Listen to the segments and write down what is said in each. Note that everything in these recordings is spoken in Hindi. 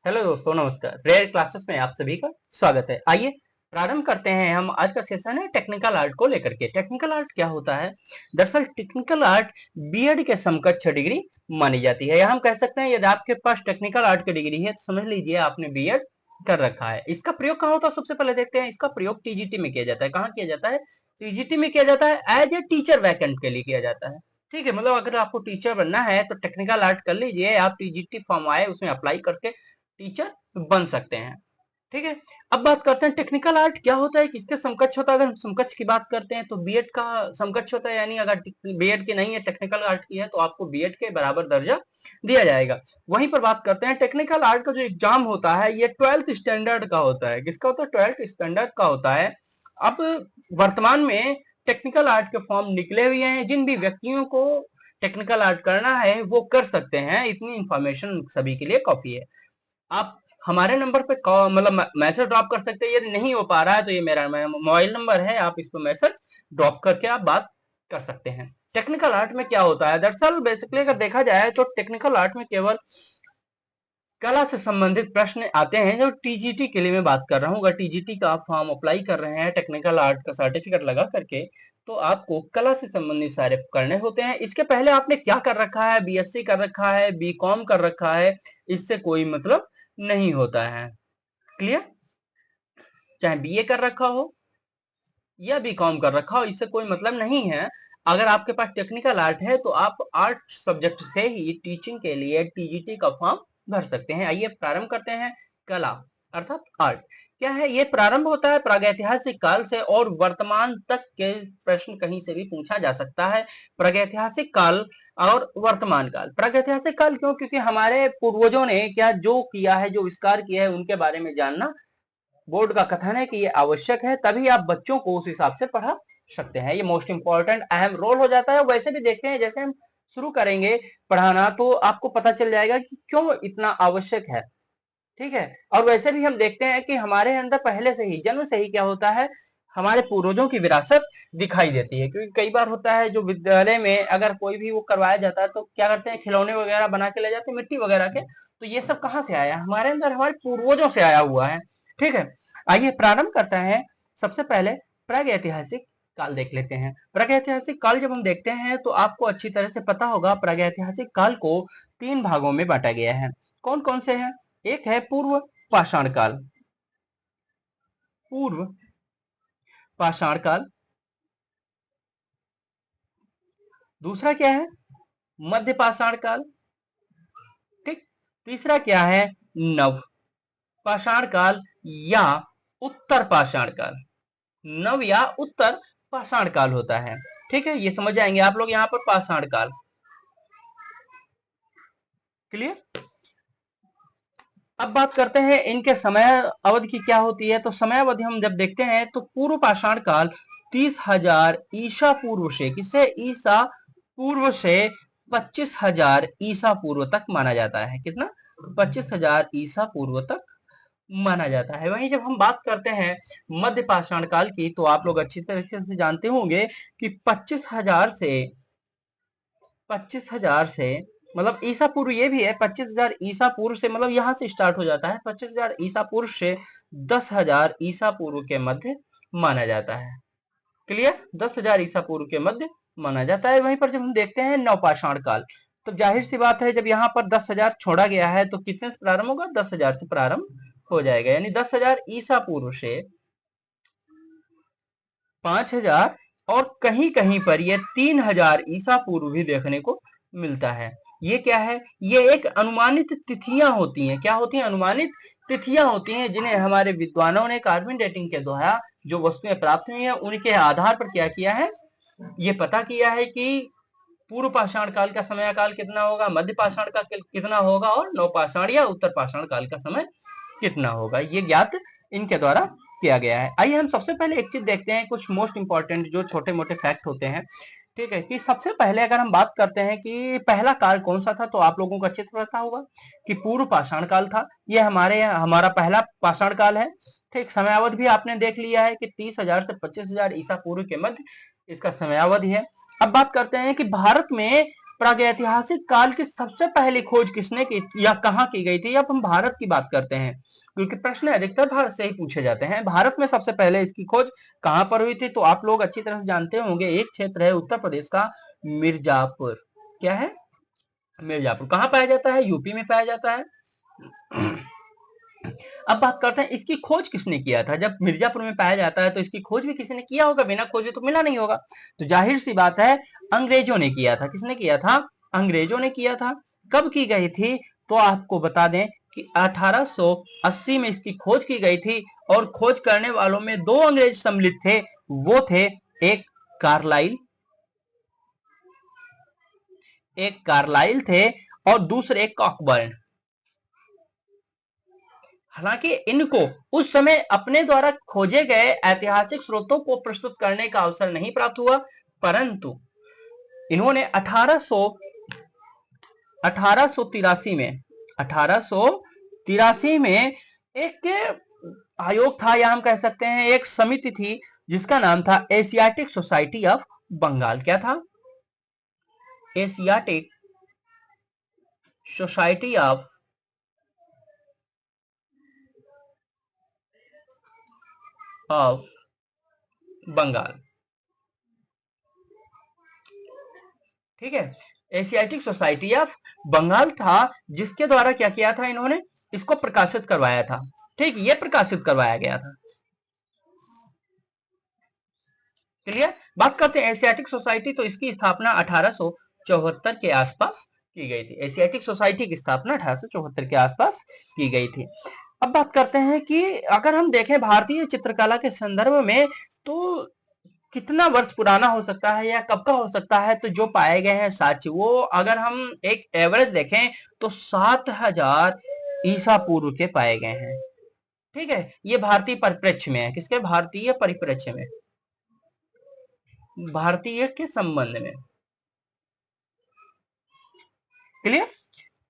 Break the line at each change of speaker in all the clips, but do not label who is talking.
हेलो दोस्तों, नमस्कार। रेयर क्लासेस में आप सभी का स्वागत है। आइए प्रारंभ करते हैं। हम आज का सेशन है टेक्निकल आर्ट को लेकर के। टेक्निकल आर्ट क्या होता है? दरअसल टेक्निकल आर्ट बीएड के समकक्ष डिग्री मानी जाती है, या हम कह सकते हैं यदि आपके पास टेक्निकल आर्ट की डिग्री है तो समझ लीजिए आपने बीएड कर रखा है। इसका प्रयोग कहाँ होता है? सबसे पहले देखते हैं। इसका प्रयोग टीजीटी में किया जाता है। कहाँ किया जाता है? टीजीटी में किया जाता है। एज ए टीचर वैकेंट के लिए किया जाता है। ठीक है, मतलब अगर आपको टीचर बनना है तो टेक्निकल आर्ट कर लीजिए। आप टीजीटी फॉर्म आए उसमें अप्लाई करके टीचर बन सकते हैं। ठीक है, अब बात करते हैं टेक्निकल आर्ट क्या होता है, किसके समकक्ष होता है। अगर हम समकक्ष की बात करते हैं तो बीएड का समकक्ष होता है, यानी अगर बीएड की नहीं है, टेक्निकल आर्ट की है, तो आपको बीएड के बराबर दर्जा दिया जाएगा। वहीं पर बात करते हैं टेक्निकल आर्ट का जो एग्जाम होता है ये 12th स्टैंडर्ड का होता है। किसका होता है? 12th स्टैंडर्ड का होता है। अब वर्तमान में टेक्निकल आर्ट के फॉर्म निकले हुए हैं। जिन भी व्यक्तियों को टेक्निकल आर्ट करना है वो कर सकते हैं। इतनी इंफॉर्मेशन सभी के लिए काफी है। आप हमारे नंबर पे मतलब मैसेज ड्रॉप कर सकते हैं। यदि नहीं हो पा रहा है तो ये मेरा मोबाइल नंबर है, आप इस पर मैसेज ड्रॉप करके आप बात कर सकते हैं। टेक्निकल आर्ट में क्या होता है? दरअसल बेसिकली अगर देखा जाए तो टेक्निकल आर्ट में केवल कला से संबंधित प्रश्न आते हैं। जो टीजीटी के लिए मैं बात कर रहा हूँ, अगर टीजीटी का आप फॉर्म अप्लाई कर रहे हैं टेक्निकल आर्ट का सर्टिफिकेट लगा करके, तो आपको कला से संबंधित सारे करने होते हैं। इसके पहले आपने क्या कर रखा है? बीएससी कर रखा है, बीकॉम कर रखा है, इससे कोई मतलब नहीं होता है। क्लियर? चाहे बीए कर रखा हो या बीकॉम कर रखा हो, इससे कोई मतलब नहीं है। अगर आपके पास टेक्निकल आर्ट है तो आप आर्ट सब्जेक्ट से ही टीचिंग के लिए टीजीटी का फॉर्म भर सकते हैं। आइए प्रारंभ करते हैं। कला अर्थात आर्ट क्या है? ये प्रारंभ होता है प्रागैतिहासिक काल से और वर्तमान तक के प्रश्न कहीं से भी पूछा जा सकता है। प्रागैतिहासिक काल और वर्तमान काल। प्रागैतिहासिक काल क्यों? क्योंकि हमारे पूर्वजों ने क्या जो किया है, जो विस्तार किया है, उनके बारे में जानना बोर्ड का कथन है कि ये आवश्यक है, तभी आप बच्चों को उस हिसाब से पढ़ा सकते हैं। ये मोस्ट इंपॉर्टेंट अहम रोल हो जाता है। वैसे भी देखते हैं, जैसे हम शुरू करेंगे पढ़ाना तो आपको पता चल जाएगा कि क्यों इतना आवश्यक है। ठीक है, और वैसे भी हम देखते हैं कि हमारे अंदर पहले से ही, जन्म से ही क्या होता है, हमारे पूर्वजों की विरासत दिखाई देती है। क्योंकि कई बार होता है जो विद्यालय में अगर कोई भी वो करवाया जाता है तो क्या करते हैं, खिलौने वगैरह बना के ले जाते हैं मिट्टी वगैरह के। तो ये सब कहाँ से आया? हमारे अंदर हमारे पूर्वजों से आया हुआ है। ठीक है, आइए प्रारंभ करते हैं। सबसे पहले प्राग ऐतिहासिक काल देख लेते हैं। प्रागैतिहासिक काल जब हम देखते हैं तो आपको अच्छी तरह से पता होगा प्रागैतिहासिक काल को 3 भागों में बांटा गया है। कौन कौन से हैं? एक है पूर्व पाषाण काल। पूर्व पाषाण काल। दूसरा क्या है? मध्य पाषाण काल। ठीक। तीसरा क्या है? नव पाषाण काल या उत्तर पाषाण काल। नव या उत्तर पाषाण काल होता है। ठीक है, ये समझ जाएंगे आप लोग। यहाँ पर पाषाण काल क्लियर। अब बात करते हैं इनके समय अवधि की क्या होती है। तो समय अवधि हम जब देखते हैं तो पूर्व पाषाण काल 30,000 ईसा पूर्व से, किससे? ईसा पूर्व से 25,000 ईसा पूर्व तक माना जाता है। कितना? 25,000 ईसा पूर्व तक माना जाता है। वहीं जब हम बात करते हैं मध्य पाषाण काल की, तो आप लोग अच्छी तरीके से जानते होंगे कि 25,000 से मतलब ईसा पूर्व ये भी है। 25,000 ईसा पूर्व से मतलब यहां से स्टार्ट हो जाता है। 25,000 ईसा पूर्व से 10,000 ईसा पूर्व के मध्य माना जाता है। क्लियर? 10,000 ईसा पूर्व के मध्य माना जाता है। वहीं पर जब हम देखते हैं नवपाषाण काल, तो जाहिर सी बात है जब यहाँ पर 10,000 छोड़ा गया है तो कितने से प्रारंभ होगा? 10,000 से प्रारंभ हो जाएगा। यानी 10,000 ईसा पूर्व से 5,000 और कहीं कहीं पर ये 3,000 ईसा पूर्व भी देखने को मिलता है। ये क्या है? ये एक अनुमानित तिथियां होती हैं। क्या होती हैं? अनुमानित तिथियां होती हैं, जिन्हें हमारे विद्वानों ने कार्बन डेटिंग के द्वारा जो वस्तुएं प्राप्त हुई हैं उनके आधार पर क्या किया है, ये पता किया है कि पूर्व पाषाण काल का समय काल कितना होगा, मध्य पाषाण का कितना होगा और नवपाषाण या उत्तर पाषाण काल का समय कितना होगा। ये ज्ञात इनके द्वारा किया गया है। आइए हम सबसे पहले एक चीज देखते हैं, कुछ मोस्ट इंपॉर्टेंट जो छोटे मोटे फैक्ट होते हैं। ठीक है, कि सबसे पहले अगर हम बात करते हैं कि पहला काल कौन सा था, तो आप लोगों को अच्छे से पता होगा कि पूर्व पाषाण काल था। ये हमारा पहला पाषाण काल है। ठीक, समयावधि भी आपने देख लिया है कि 30,000 से 25,000 ईसा पूर्व के मध्य इसका समयावधि है। अब बात करते हैं कि भारत में प्रागैतिहासिक काल की सबसे पहली खोज किसने की या कहाँ की गई थी? अब हम भारत की बात करते हैं, क्योंकि प्रश्न अधिकतर भारत से ही पूछे जाते हैं। भारत में सबसे पहले इसकी खोज कहाँ पर हुई थी? तो आप लोग अच्छी तरह से जानते होंगे, एक क्षेत्र है उत्तर प्रदेश का मिर्जापुर। क्या है? मिर्जापुर। कहाँ पाया जाता है? यूपी में पाया जाता है। अब बात करते हैं इसकी खोज किसने किया था। जब मिर्जापुर में पाया जाता है तो इसकी खोज भी किसी ने किया होगा, बिना खोजे तो मिला नहीं होगा। तो जाहिर सी बात है अंग्रेजों ने किया था। किसने किया था? अंग्रेजों ने किया था। कब की गई थी? तो आपको बता दें कि 1880 में इसकी खोज की गई थी, और खोज करने वालों में दो अंग्रेज सम्मिलित थे। वो थे एक कार्लाइल, थे, और दूसरे कॉकबर्न। हालांकि इनको उस समय अपने द्वारा खोजे गए ऐतिहासिक स्रोतों को प्रस्तुत करने का अवसर नहीं प्राप्त हुआ, परंतु इन्होंने 1883 में एक आयोग था, या हम कह सकते हैं एक समिति थी, जिसका नाम था एशियाटिक सोसाइटी ऑफ बंगाल। क्या था? Asiatic society of Bengal. ठीक है, एशियाटिक सोसाइटी ऑफ बंगाल था, जिसके द्वारा क्या किया था इन्होंने? इसको प्रकाशित करवाया था। ठीक, ये प्रकाशित करवाया गया था। चलिए बात करते हैं एशियाटिक सोसाइटी। तो इसकी स्थापना 1874 के आसपास की गई थी। एशियाटिक सोसाइटी की स्थापना 1874 के आसपास की गई थी। अब बात करते हैं कि अगर हम देखें भारतीय चित्रकला के संदर्भ में, तो कितना वर्ष पुराना हो सकता है या कब का हो सकता है? तो जो पाए गए हैं साक्ष्य, वो अगर हम एक एवरेज देखें तो 7000 ईसा पूर्व के पाए गए हैं। ठीक है, ये भारतीय परिप्रेक्ष्य में है। किसके? भारतीय परिप्रेक्ष्य में, भारतीय के संबंध में। क्लियर?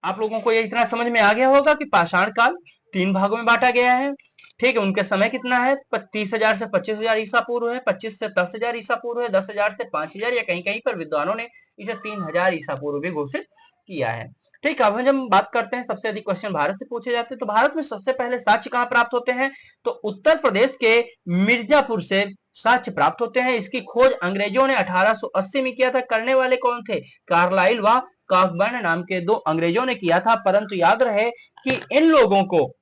आप लोगों को ये इतना समझ में आ गया होगा कि पाषाण काल 3 भागों में बांटा गया है। ठीक है, उनके समय कितना है? 30,000 से 25,000 ईसा पूर्व है, 25 से 10,000 ईसा पूर्व है, 10,000 से 5,000, या कहीं कहीं पर विद्वानों ने इसे 3,000 ईसा पूर्व भी घोषित किया है। ठीक है, अब जब हम बात करते हैं सबसे अधिक क्वेश्चन भारत से पूछे जाते हैं, तो भारत में सबसे पहले साक्ष्य कहां प्राप्त होते हैं? तो उत्तर प्रदेश के मिर्जापुर से साक्ष्य प्राप्त होते हैं। इसकी खोज अंग्रेजों ने 1880 में किया था। करने वाले कौन थे? कार्लाइल व कॉकबर्न नाम के दो अंग्रेजों ने किया था। परंतु याद रहे कि इन लोगों को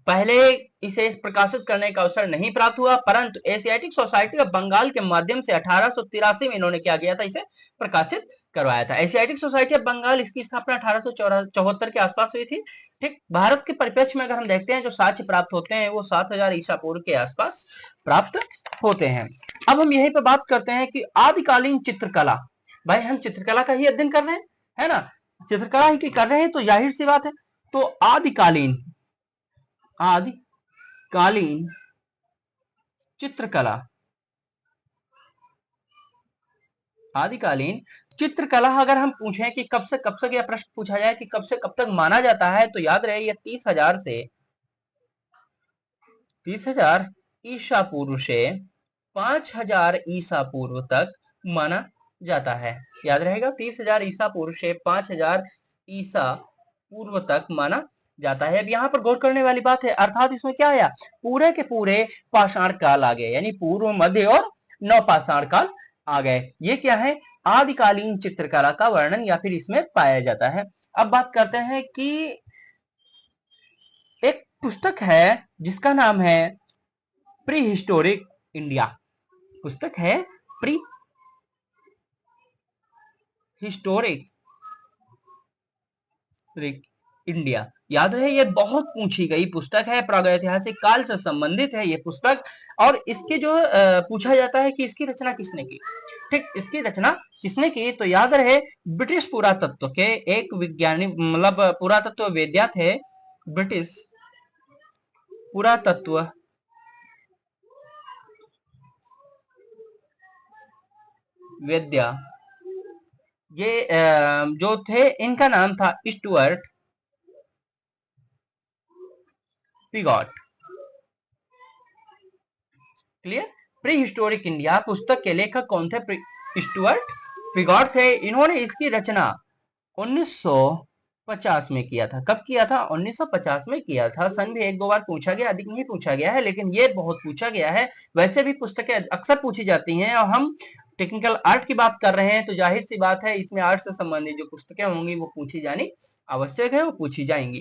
पहले इसे प्रकाशित करने का अवसर नहीं प्राप्त हुआ, परंतु एशियाटिक सोसाइटी ऑफ बंगाल के माध्यम से 1883 में इन्होंने क्या किया था? इसे प्रकाशित करवाया था। एशियाटिक सोसाइटी ऑफ बंगाल, इसकी स्थापना 1874 के आसपास हुई थी। ठीक, भारत के परिप्रेक्ष्य में अगर हम देखते हैं, जो साक्ष्य प्राप्त होते हैं वो 7000 ईसा पूर्व के आसपास प्राप्त होते हैं। अब हम यहीं पर बात करते हैं कि आदिकालीन चित्रकला। भाई हम चित्रकला का ही अध्ययन कर रहे हैं, है ना? चित्रकला ही की कर रहे हैं, तो जाहिर सी बात है। तो आदिकालीन चित्रकला, आदिकालीन चित्रकला अगर हम पूछें कि कब से कब तक, यह प्रश्न पूछा जाए कि कब से कब तक माना जाता है, तो याद रहे ये 30,000 ईसा पूर्व से 5,000 ईसा पूर्व तक माना जाता है। याद रहेगा, 30,000 ईसा पूर्व से 5,000 ईसा पूर्व तक माना जाता है। अब यहाँ पर गौर करने वाली बात है, अर्थात इसमें क्या आया? पूरे के पूरे पाषाण काल आ गए, यानी पूर्व, मध्य और नवपाषाण काल आ गए। ये क्या है? आदिकालीन चित्रकला का वर्णन या फिर इसमें पाया जाता है। अब बात करते हैं कि एक पुस्तक है जिसका नाम है प्री हिस्टोरिक इंडिया। पुस्तक है प्री हिस्टोरिक इंडिया। याद रहे ये बहुत पूछी गई पुस्तक है, प्रागैतिहासिक काल से संबंधित है ये पुस्तक। और इसके जो पूछा जाता है कि इसकी रचना किसने की। ठीक, इसकी रचना किसने की? तो याद रहे ब्रिटिश पुरातत्व के एक विज्ञानी, मतलब पुरातत्व वेद्या थे, ब्रिटिश पुरातत्व वेद्या। ये जो थे, इनका नाम था Stuart Pigott. Clear? Pre historic India पुस्तक के लेखक कौन थे? स्टुअर्ट पिगॉट थे, इन्होंने इसकी रचना 1950 में किया था। कब किया था? 1950 में किया था। सन भी एक दो बार पूछा गया, अधिक नहीं पूछा गया है, लेकिन ये बहुत पूछा गया है। वैसे भी पुस्तकें अक्सर पूछी जाती हैं और हम टेक्निकल आर्ट की बात कर रहे हैं तो जाहिर सी बात है इसमें आर्ट से संबंधित जो पुस्तकें होंगी वो पूछी जानी आवश्यक है, वो पूछी जाएंगी।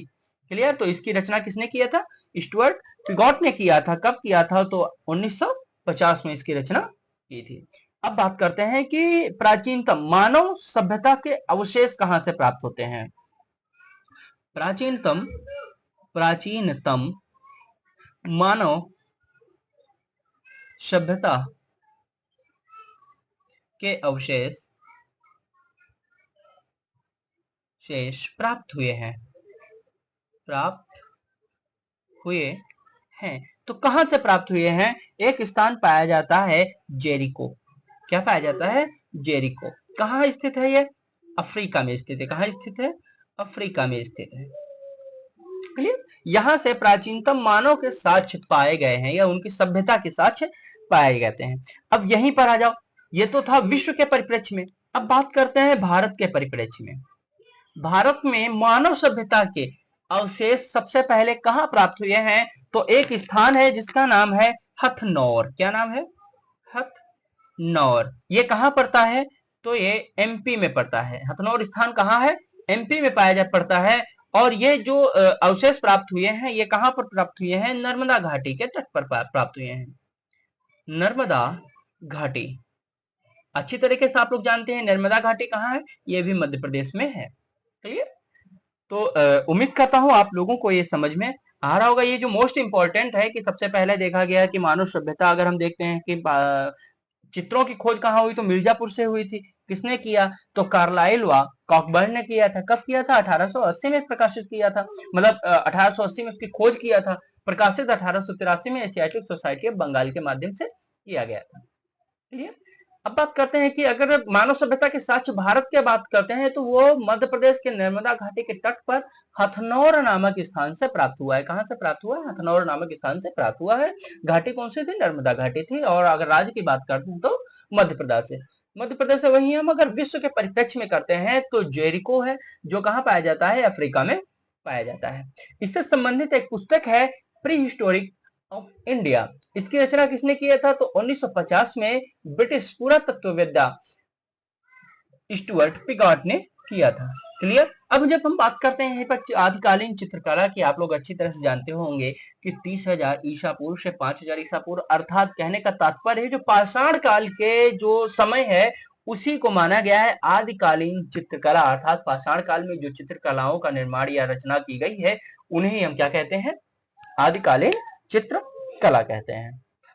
क्लियर? तो इसकी रचना किसने किया था? स्टुअर्ट पिगॉट ने किया था। कब किया था? तो 1950 में इसकी रचना की थी। अब बात करते हैं कि प्राचीनतम मानव सभ्यता के अवशेष कहां से प्राप्त होते हैं। प्राचीनतम मानव सभ्यता के अवशेष प्राप्त हुए हैं। तो कहां से प्राप्त हुए हैं? एक स्थान पाया जाता है जेरिको। क्या पाया जाता है? जेरिको। कहां स्थित है ये? अफ्रीका में स्थित है। कहां स्थित है? अफ्रीका में स्थित है। क्लियर? यहां से प्राचीनतम मानव के साक्ष्य पाए गए हैं या उनकी सभ्यता के साक्ष्य पाए जाते हैं। अब यहीं पर आ जाओ, ये तो था विश्व के परिप्रेक्ष्य में। अब बात करते हैं भारत के परिप्रेक्ष्य में। भारत में मानव सभ्यता के अवशेष सबसे पहले कहां प्राप्त हुए हैं? तो एक स्थान है जिसका नाम है हथनौर। क्या नाम है? हथनौर। ये कहां पड़ता है? तो ये एमपी में पड़ता है। हथनौर स्थान कहां है? एमपी में पाया पड़ता है। और ये जो अवशेष प्राप्त हुए हैं ये कहां पर प्राप्त हुए हैं? नर्मदा घाटी के तट पर प्राप्त हुए हैं। नर्मदा घाटी अच्छी तरीके से आप लोग जानते हैं नर्मदा घाटी कहां है? ये भी मध्य प्रदेश में है। ठीक है? तो उम्मीद करता हूं आप लोगों को ये समझ में आ रहा होगा। ये जो मोस्ट इंपॉर्टेंट है कि सबसे पहले देखा गया कि मानव सभ्यता, अगर हम देखते हैं कि चित्रों की खोज कहां हुई तो मिर्जापुर से हुई थी। किसने किया? तो कार्लाइल व कॉकबर्न ने किया था। कब किया था? 1880 में प्रकाशित किया था। मतलब 1880 में इसकी खोज किया था। प्रकाशित 1883 में एशियाटिक सोसाइटी ऑफ बंगाल के माध्यम से किया गया था। क्लियर? अब बात करते हैं कि अगर मानव सभ्यता के साक्ष्य भारत की बात करते हैं तो वो मध्य प्रदेश के नर्मदा घाटी के तट पर हथनौर नामक स्थान से प्राप्त हुआ है। कहां से प्राप्त हुआ है? हथनौर नामक स्थान से प्राप्त हुआ है। घाटी कौन सी थी? नर्मदा घाटी थी। और अगर राज्य की बात करते हैं तो मध्य प्रदेश है। मध्य प्रदेश से वही हम अगर विश्व के परिप्रेक्ष्य में करते हैं तो जेरिको है, जो कहां पाया जाता है? अफ्रीका में पाया जाता है। इससे संबंधित एक पुस्तक है प्री हिस्टोरिक ऑफ इंडिया। इसकी रचना किसने किया था? तो 1950 में ब्रिटिश पुरातत्ववेत्ता स्टुअर्ट पिगॉट ने किया था। क्लियर? अब जब हम बात करते हैं पर आदिकालीन चित्रकला की, आप लोग अच्छी तरह से जानते होंगे कि 30,000 ईसा पूर्व से 5,000 ईसा पूर्व, अर्थात कहने का तात्पर्य है जो पाषाण काल के जो समय है उसी को माना गया है आदिकालीन चित्रकला। अर्थात पाषाण काल में जो चित्रकलाओं का निर्माण या रचना की गई है उन्हें हम क्या कहते हैं? आदिकालीन चित्रकला कहते हैं।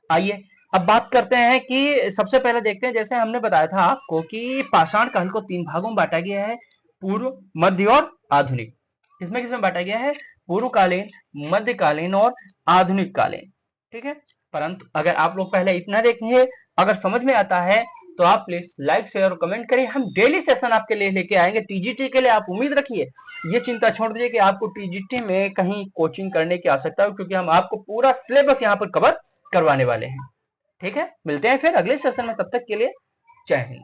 आइए अब बात करते हैं कि सबसे पहले देखते हैं, जैसे हमने बताया था आपको कि पाषाण काल को 3 भागों में बांटा गया है, पूर्व, मध्य और आधुनिक। किसमें किसमें बांटा गया है? पूर्वकालीन, मध्यकालीन और आधुनिक कालीन। ठीक है? परंतु अगर आप लोग पहले इतना देखेंगे, अगर समझ में आता है तो आप प्लीज लाइक शेयर और कमेंट करिए। हम डेली सेशन आपके लिए लेके आएंगे। टीजीटी के लिए आप उम्मीद रखिए, ये चिंता छोड़ दीजिए कि आपको टीजीटी में कहीं कोचिंग करने की आवश्यकता हो, क्योंकि हम आपको पूरा सिलेबस यहाँ पर कवर करवाने वाले हैं। ठीक है? मिलते हैं फिर अगले सेशन में, तब तक के लिए जय हिंद।